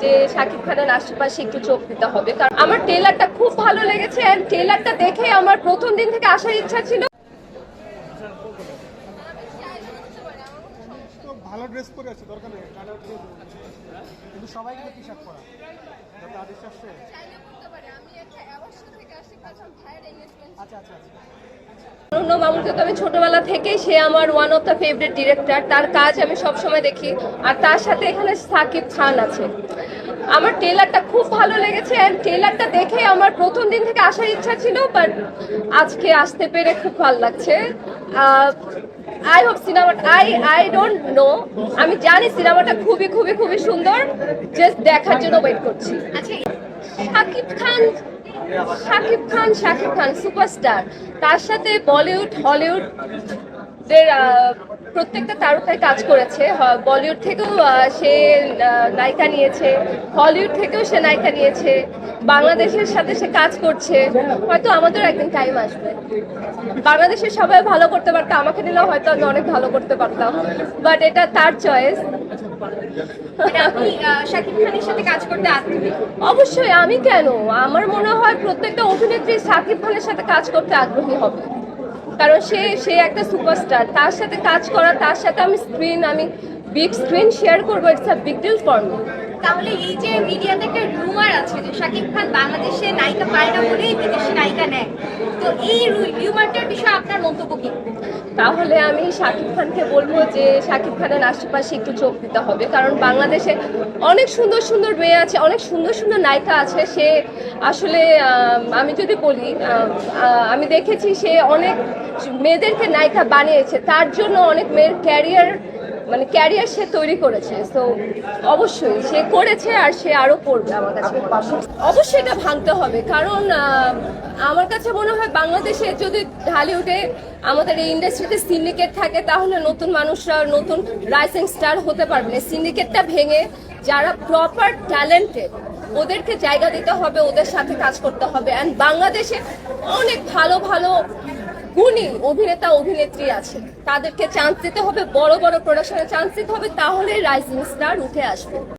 যে শাকিব খানের আশেপাশে একটু চোখ দিতে হবে, কারণ আমার ট্রেলারটা খুব ভালো লেগেছে। এন্ড ট্রেলারটা দেখে আমার প্রথম দিন থেকে আসার ইচ্ছা ছিল। ভালো ড্রেস পরে আছে, দরকার নেই কিন্তু সবাই কিন্তু টি শার্ট পরা যাতে আদেশ আসছে। আচ্ছা আচ্ছা আচ্ছা। অরুণব মামুনকে তো আমি ছোটবেলা থেকেই, সে আমার one of the favourite director. তার কাজ আমি সবসময় দেখি, আর তার সাথে এখানে সাকিব খান আছে। আমার ট্রেলারটা খুব ভালো লেগেছে। এন্ড ট্রেলারটা দেখে আমার প্রথম দিন থেকে আসার ইচ্ছা ছিল, বাট আজকে আসতে পেরে খুব ভালো লাগছে। আই হোপ সিনেমাটা, আই ডোন্ট নো, আমি জানি সিনেমাটা খুবই খুবই খুবই সুন্দর। জাস্ট দেখার জন্য ওয়েট করছি। আচ্ছা, শাকিব খান সুপারস্টার। তার সাথে বলিউড হলিউড প্রত্যেকটা তারকায় কাজ করেছে। বলিউড থেকেও সে নায়িকা নিয়েছে, হলিউড থেকেও সে নায়িকা নিয়েছে, বাংলাদেশের সাথে সে কাজ করছে। হয়তো আমাদের একদিন টাইম আসবে, বাংলাদেশের সবাই ভালো করতে পারতো, আমাকে নিলেও হয়তো আমি অনেক ভালো করতে পারতাম, বাট এটা তার চয়েস। আপনি শাকিব খানের সাথে কাজ করতে আগ্রহী? অবশ্যই, আমি কেন, আমার মনে হয় প্রত্যেকটা অভিনেত্রী শাকিব খানের সাথে কাজ করতে আগ্রহী হবে, কারণ সে একটা সুপারস্টার। তার সাথে কাজ করা, তার সাথে আমি বিগ স্ক্রিন শেয়ার করবো, it's a big deal for me. তাহলে এই যে মিডিয়াতে একটা রুমার আছে যে শাকিব খান বাংলাদেশে নায়িকা পায় না বলেই বিদেশি নায়িকা নেয়, তো এই রুমারটার বিষয়ে আপনার মন্তব্য কি? তাহলে আমি শাকিব খানকে বলবো যে শাকিব খানের আশেপাশে একটু চোখ দিতে হবে, কারণ বাংলাদেশে অনেক সুন্দর সুন্দর মেয়ে আছে, অনেক সুন্দর সুন্দর নায়িকা আছে। সে আসলে আমি যদি বলি, আমি দেখেছি সে অনেক মেয়েদেরকে নায়িকা বানিয়েছে, তার জন্য অনেক মেয়ের ক্যারিয়ার সে তৈরি করেছে। সো অবশ্যই সে করেছে, আর সে আরো করবে। আমার কাছে অবশ্যই এটা ভাঙতে হবে, কারণ আমার কাছে মনে হয় বাংলাদেশে যদি ঢালিউডে আমাদের এই ইন্ডাস্ট্রিতে সিন্ডিকেট থাকে, তাহলে নতুন মানুষরা নতুন রাইজিং স্টার হতে পারবে না। সিন্ডিকেটটা ভেঙে যারা প্রপার ট্যালেন্টেড, ওদেরকে জায়গা দিতে হবে, ওদের সাথে কাজ করতে হবে। অ্যান্ড বাংলাদেশে অনেক ভালো ভালো গুণী অভিনেতা অভিনেত্রী আছে, তাদেরকে চান্স দিতে হবে, বড় বড় প্রোডাকশনে চান্স দিতে হবে, তাহলে রাইজিং স্টার উঠে আসবে।